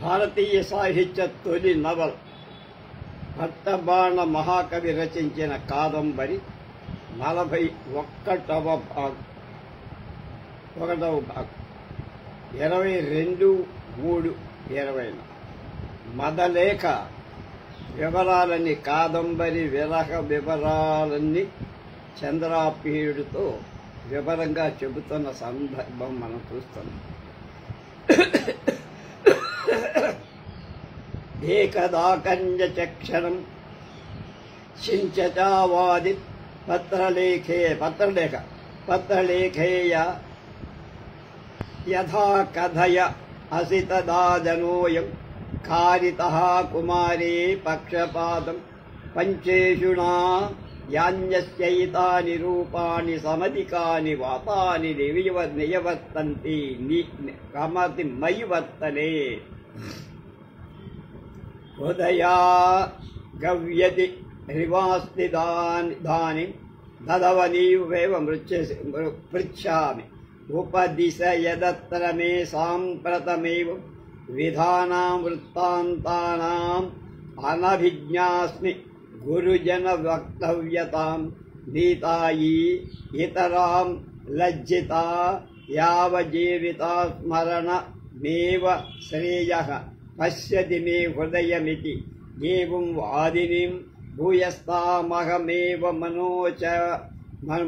భారతీయ సాహిత్య తొలి నవల్ భట్టబాణ మహాకవి రచించిన కాదంబరి 41వ భాగం 22/3/20 మదలేఖ వివరాలన్నీ కాదంబరి విరహ వివరాలన్నీ చంద్రాపీయుడితో వివరంగా చెబుతున్న సందర్భం మనం చూస్తున్నాం. ఏకదాకంజచక్షరం చించచావాది పత్రలేఖేయ యథా కథయ అసితదాజనోయం కారితః కుమారే పక్షపాతం పంచేషుణా యాన్యస్యైతాని రూపాణి సమధికాని వాతాని నియవర్తంతి కమతి మయి వర్తనే హృదయా గవ్యతి రివాస్తి దాని దదవనీవేవ పృచ్ఛామి ఉపదిశ యదత్ర మే సాంప్రతమేవ విధానాం వృత్తాంతానాం అనభిజ్ఞాస్మి గురుజన వక్తవ్యతాం నీతాయి ఇతరాం లజ్జితా యావజీవితా స్మరణ మేవ శ్రేయః పశ్యతి మే హృదయమితి ఏవం వాదినీం భూయస్తామహమేవ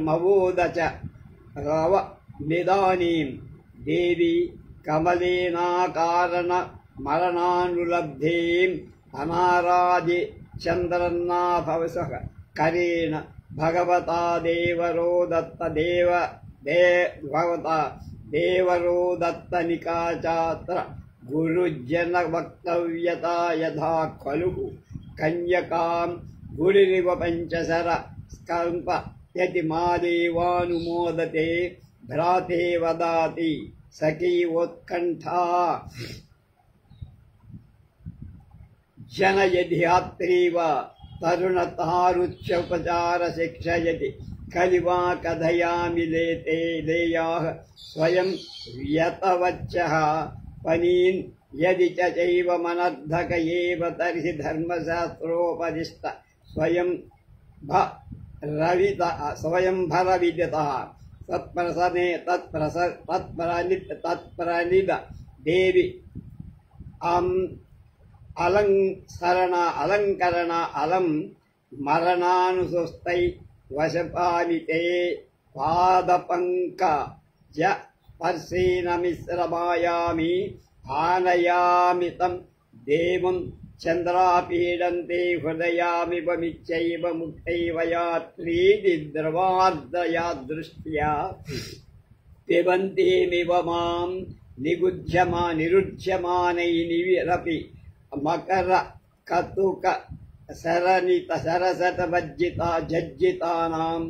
మవోదచ రవ నిదానీం దేవి కమలేనాకారణ మరణానులబ్ధీం అనారాధి చంద్రన్నాభవసః కరేణ భగవతా దేవరో దత్త నికాచాత్ర గురుజన వక్తవ్యతా యథా ఖలు కన్యకాం గురిరివ పంచశర స్కంప యతి మాదేవానుమోదతే భ్రాతే వదాతి సఖీవోత్కంఠా జనయధ్యాత్రీవ తరుణతారుచ్యోపచార శిక్షయతి కలివా కథయామి లేయాః స్వయం వ్యతవచ్చః పనీన్ యది చైవ మనర్ధక ఏవ తర్హి ధర్మశాస్త్రోపదిష్ట స్వయం భరవిదితః తత్ప్రణిద దేవి అలంకరణ అలం మరణానుసుస్తై వశపాలితే పాదపంకజ స్పర్శేన మిశ్రమాయామి ఆనయామి తం దేవం చంద్రాపీడంతే హృదయామివమిచ్చైవ ముక్తైవ యాత్రీది ద్రవార్దయా దృష్ట్యా పిబంతేమివ మాం నిరుధ్యమానైనిరపి మకర కతుక సరనిత సరసత జజ్జితానాం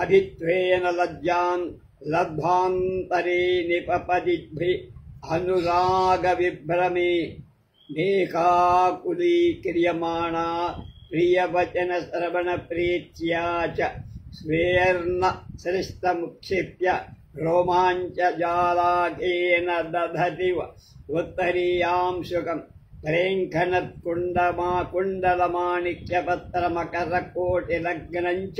అభిత్వేన లజ్జాన్ లబ్ధాంతరే నిపపదిభి అనురాగ విభ్రమే మేకాకులీక్రియమాణా ప్రియవచన శ్రవణ ప్రీత్యా చ స్వేర్ణ సృష్టముక్షిప్య రోమాంచజాలాకేన దధతివ ఉత్తరీయాంశుకం కుండలమాణిక్యపత్రమకరకోటిలగ్నంచ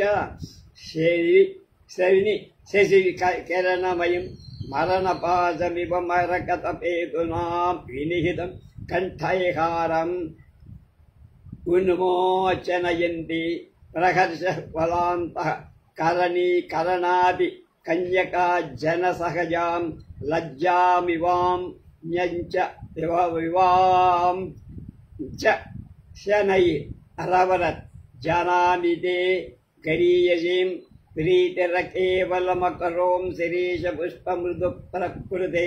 శశికిరణమయం మరణపాశమివ మరకతపేతునా వినిహితం కంఠైహారం ఉన్మోచనయంతి ప్రహర్ష ఫలాంతః కరణీకరణాది కన్యకా జన సహజాం లజ్జామివాం న్యంచ వివాం చ శనై రవరత్ జనామి తే గరీయసీం ప్రీతిరకేవలమకరోం శిరీష పుష్పమృదు ప్రకృతే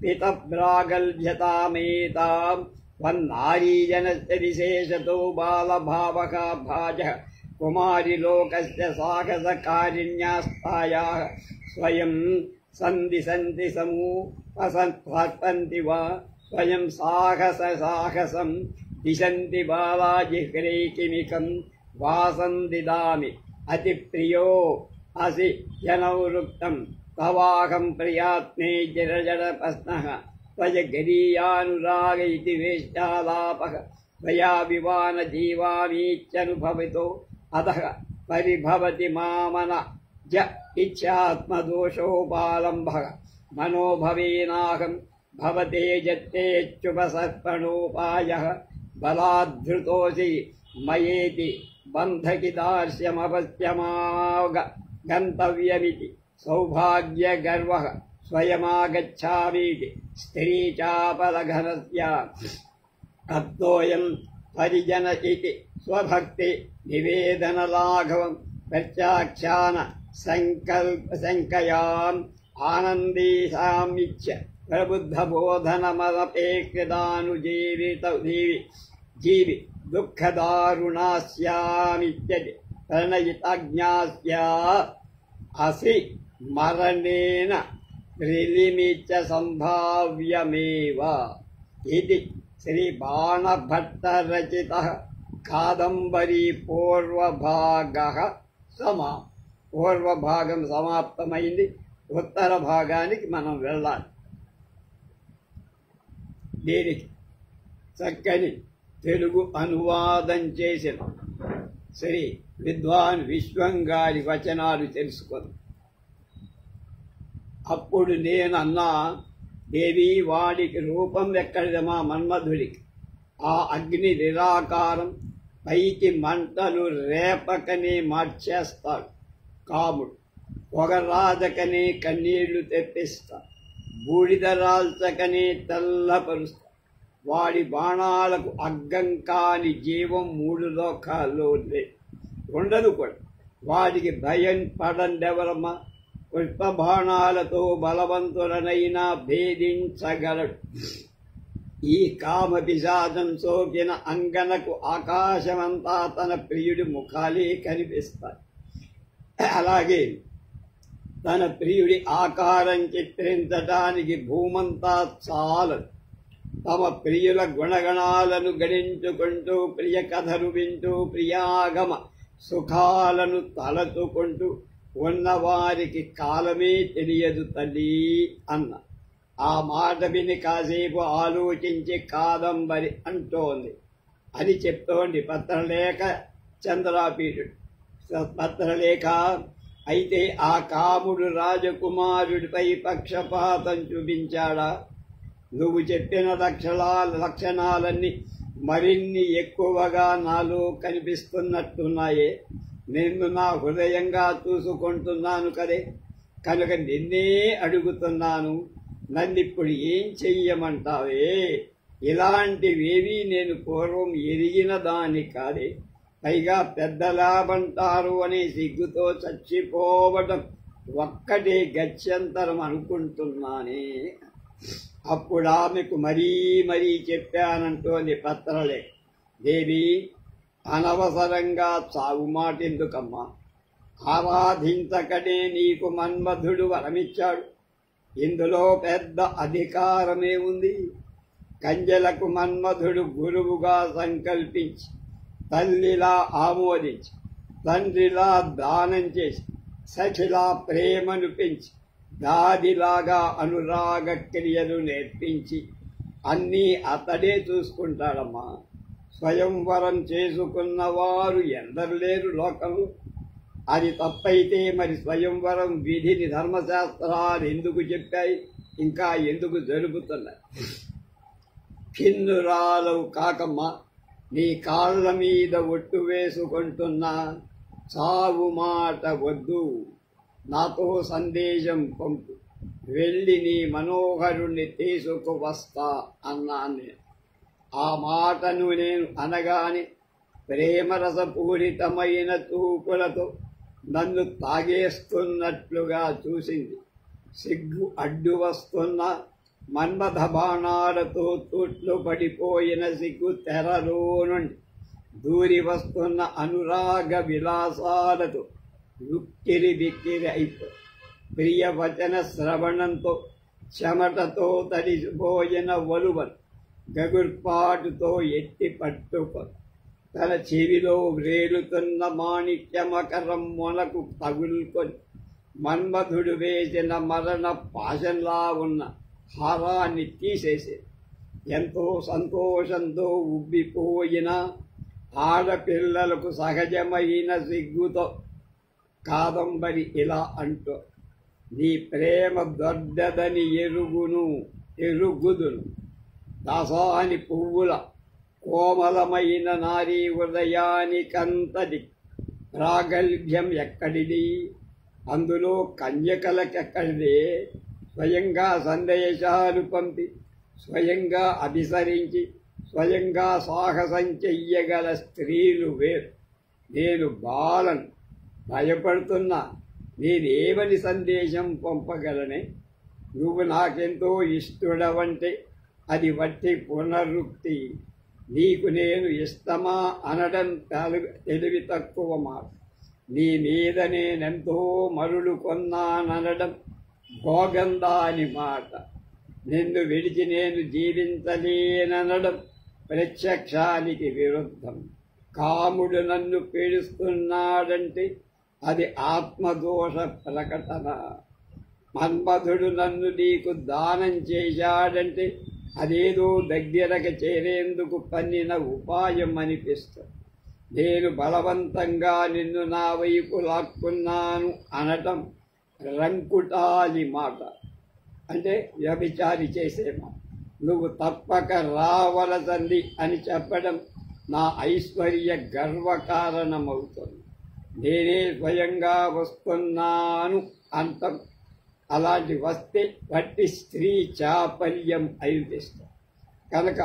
పితభ్రాగల్భ్యతామేతాం వన్నారీజనస్య విశేషతో బాలభావక భాజ కుమారి లోకస్య సాహసకారిణ్యాస్తాయాః స్వయం సంది సమూపసంతి వా స్వయం సాహసం దిశంతి బాలాజిహ్రైకిమికం వాసం దిదామి అతి ప్రియో అసి జనౌరుక్తం తవాహం ప్రియాత్మే జడజడ ప్రశ్నః त्वज गरीयानुराग इति वेश्यालापः त्वया विवान जीवामीत्यनुभवितो अतः परिभवति मामन ज इच्छात्मदोषोपालम्भः मनोभवेनाहं भवते जत्तेच्युपसर्पणोपायः बलाद्धृतोऽसि मयेति बन्धकिदार्श्यमपश्यमाग गन्तव्यमिति सौभाग्यगर्वः स्वयमागच्छामीति स्त्रीचापलघनस्य अत्तोऽयं परिजन इति स्वभक्ति निवेदनलाघवं प्रत्याख्यान शङ्कयाम् आनन्दीसामिच्य प्रबुद्धबोधनमदपेक्षितानुजीवि दुःखदारुणास्यामित्यति प्रणयिताज्ञास्या असि मरणेन प्रीलिमिच्च सम्भाव्यमेव इति श्रीबाणभट्टरचितः कादम्बरी పూర్వభాగం సమాప్తమైంది. ఉత్తర భాగానికి మనం వెళ్ళాలి. దీనికి చక్కని తెలుగు అనువాదం చేసిన శ్రీ విద్వాన్ విశ్వం గారి వచనాలు తెలుసుకొని అప్పుడు నేనన్నా, దేవి వాడికి రూపం ఎక్కడిదమా మన్మధుడికి? ఆ అగ్ని నిరాకారం, పైకి మంటలు రేపకనే మార్చేస్తాడు కాముడు. పొగరాజకనే కన్నీళ్లు తెప్పిస్తాడు, బూడిద రాల్చకనే తెల్లపరుస్తాడు. వాడి బాణాలకు అగ్గం కాని జీవం మూడు లోకాల్లో ఉండదు కూడా. వాడికి భయం పడండెవరమ్మా? పుష్పబాణాలతో బలవంతులనైనా భేదించగలడు. ఈ కామ పిశాచం సోకిన అంగనకు ఆకాశమంతా తన ప్రియుడి ముఖాలే కనిపిస్తాయి. అలాగే తన ప్రియుడి ఆకారం చిత్రించటానికి భూమంతా చాలదు. తమ ప్రియుల గుణగణాలను గణించుకుంటూ, ప్రియ కథలు వింటూ, ప్రియాగమ సుఖాలను తలచుకుంటూ ఉన్నవారికి కాలమే తెలియదు తల్లి అన్న. ఆ మాట విని కాసేపు ఆలోచించి కాదంబరి అంటోంది అని చెప్తోంది పత్రలేఖ చంద్రాపీఠుడు. పత్రలేఖ అయితే ఆ కాముడు రాజకుమారుడిపై పక్షపాతం చూపించాడా? నువ్వు చెప్పిన లక్షణాలన్నీ మరిన్ని ఎక్కువగా నాలో కనిపిస్తున్నట్టున్నాయే. నిన్ను నా హృదయంగా చూసుకుంటున్నాను కదే, కనుక నిన్నే అడుగుతున్నాను, నన్నిప్పుడు ఏం చెయ్యమంటావే? ఇలాంటివేవీ నేను పూర్వం ఎరిగిన దాన్ని కాదే. పైగా పెద్దలాబంటారు అనే సిగ్గుతో చచ్చిపోవడం ఒక్కటే గత్యంతరం అనుకుంటున్నానే. అప్పుడు ఆమెకు మరీ చెప్పానంటోంది పత్రలే. దేవి, అనవసరంగా చావు మాటెందుకమ్మా? ఆరాధించకనే నీకు మన్మధుడు వరమిచ్చాడు. ఇందులో పెద్ద అధికారమే ఉంది. కంజలకు మన్మధుడు గురువుగా సంకల్పించి, తల్లిలా ఆమోదించి, తండ్రిలా దానం చేసి, సఖిలా ప్రేమను పెంచి, దాదిలాగా అనురాగ క్రియలు నేర్పించి అన్నీ అతడే చూసుకుంటాడమ్మా. స్వయంవరం చేసుకున్నవారు ఎందరు లేరు లోకంలో? అది తప్పైతే మరి స్వయంవరం విధిని ధర్మశాస్త్రాలు ఎందుకు చెప్పాయి? ఇంకా ఎందుకు జరుపుతున్నాయి? కిన్నురాలవు కాకమ్మా, నీ కాళ్ళ మీద ఒట్టు వేసుకుంటున్నా. చావు మాట వద్దు, నాతో సందేశం పంపు, వెళ్ళి నీ మనోహరుణ్ణి తీసుకువస్తా అన్నాను. ఆ మాటను నేను అనగానే ప్రేమరసపూరితమైన చూపులతో నన్ను తాగేస్తున్నట్లుగా చూసింది. సిగ్గు అడ్డు వస్తున్న మన్మథ బాణాలతో తూట్లు పడిపోయిన సిగ్గు తెరలో నుండి దూరి వస్తున్న అనురాగ విలాసాలతో ఉక్కిరి బిక్కిరి అయిపో ప్రియవచన శ్రవణంతో చెమటతో తడిసిపోయిన వలువలు గగుర్పాటుతో ఎత్తి పట్టుకో తన చెవిలో వ్రేలుతున్న మాణిక్యమకరం మొనకు తగులుకొని మన్మధుడు వేసిన మరణ పాశంలా ఉన్న హారాన్ని తీసేసేది. ఎంతో సంతోషంతో ఉబ్బిపోయిన ఆడపిల్లలకు సహజమైన సిగ్గుతో కాదంబరి ఇలా అంటూ, నీ ప్రేమ దొడ్డదని ఎరుగుదును దాసాని పువ్వుల కోమలమైన నారీ హృదయానికంతటి ప్రాగల్భ్యం ఎక్కడిది, అందులో కన్యకలకెక్కడిదే. స్వయంగా సందేశాలు పంపి, స్వయంగా అభిసరించి, స్వయంగా సాహసం చెయ్యగల స్త్రీలు వేరు. నేను బాలను, భయపడుతున్నా. నేనేమని సందేశం పంపగలనే? నువ్వు నాకెంతో ఇష్టడవంటే అది వట్టి పునరుక్తి. నీకు నేను ఇష్టమా అనడం తెలివి తక్కువ మాట. నీ మీద నేనెంతో మరులు కొన్నాననడం భోగందాని మాట. నిన్ను విడిచి నేను జీవించలేననడం ప్రత్యక్షానికి విరుద్ధం. కాముడు నన్ను పీడిస్తున్నాడంటే అది ఆత్మదోష ప్రకటన. మన్మధుడు నన్ను నీకు దానం చేశాడంటే అదేదో దగ్గరకు చేరేందుకు పన్నిన ఉపాయం అనిపిస్తుంది. నేను బలవంతంగా నిన్ను నా వైపు లాక్కున్నాను అనటం రంకుటాలి మాట, అంటే వ్యభిచారి చేసే మాట. నువ్వు తప్పక రావలసింది అని చెప్పడం నా ఐశ్వర్య గర్వకారణమవుతుంది. నేనే స్వయంగా వస్తున్నాను అంటాం. అలాంటి వస్తే వట్టి స్త్రీ చాపల్యం అనిపిస్తుంది. కనుక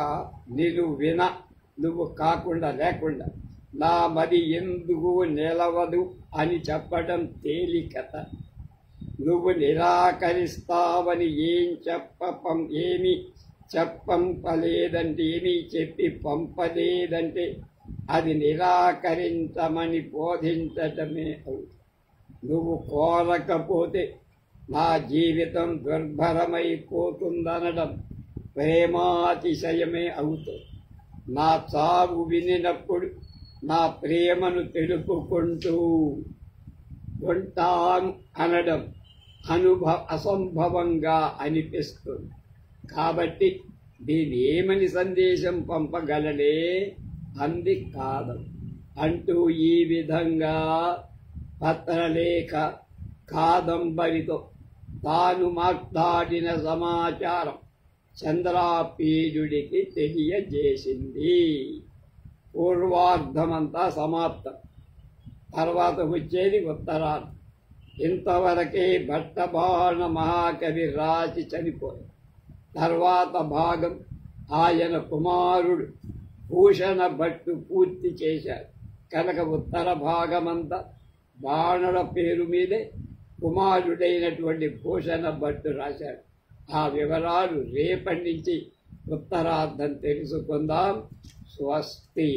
నువ్వు కాకుండా లేకుండా నా మది ఎందుకు నిలవదు అని చెప్పడం తేలికత. నువ్వు నిరాకరిస్తావని ఏమీ చెప్పంపలేదంటే, ఏమీ చెప్పి పంపలేదంటే అది నిరాకరించమని బోధించటమే అవుతుంది. నువ్వు కోరకపోతే నా జీవితం దుర్భరమైపోతుందనడం ప్రేమాతిశయమే అవుతుంది. నా చావు వినినప్పుడు నా ప్రేమను తెలుపుకుంటూ ఉంటాను అనడం అసంభవంగా అనిపిస్తుంది. కాబట్టి దీని ఏమని సందేశం పంపగలడే అంది కాదు అంటూ ఈ విధంగా పత్రలేఖ కాదంబరితో తాను మాట్లాడిన సమాచారం చంద్రాపీడుడికి తెలియజేసింది. పూర్వార్ధమంతా సమాప్తం. తర్వాత వచ్చేది ఉత్తరార్ధం. ఇంతవరకే భట్టబాణ మహాకవి రాసి చనిపోయాడు. తర్వాత భాగం ఆయన కుమారుడు భూషణ భట్టు పూర్తి చేశాడు. కనుక ఉత్తర భాగమంతా బాణుల పేరు మీదే కుమారుడైనటువంటి భూషణ భట్టు రాశాడు. ఆ వివరాలు రేపటి నుంచి ఉత్తరార్ధం తెలుసుకుందాం. స్వస్తి.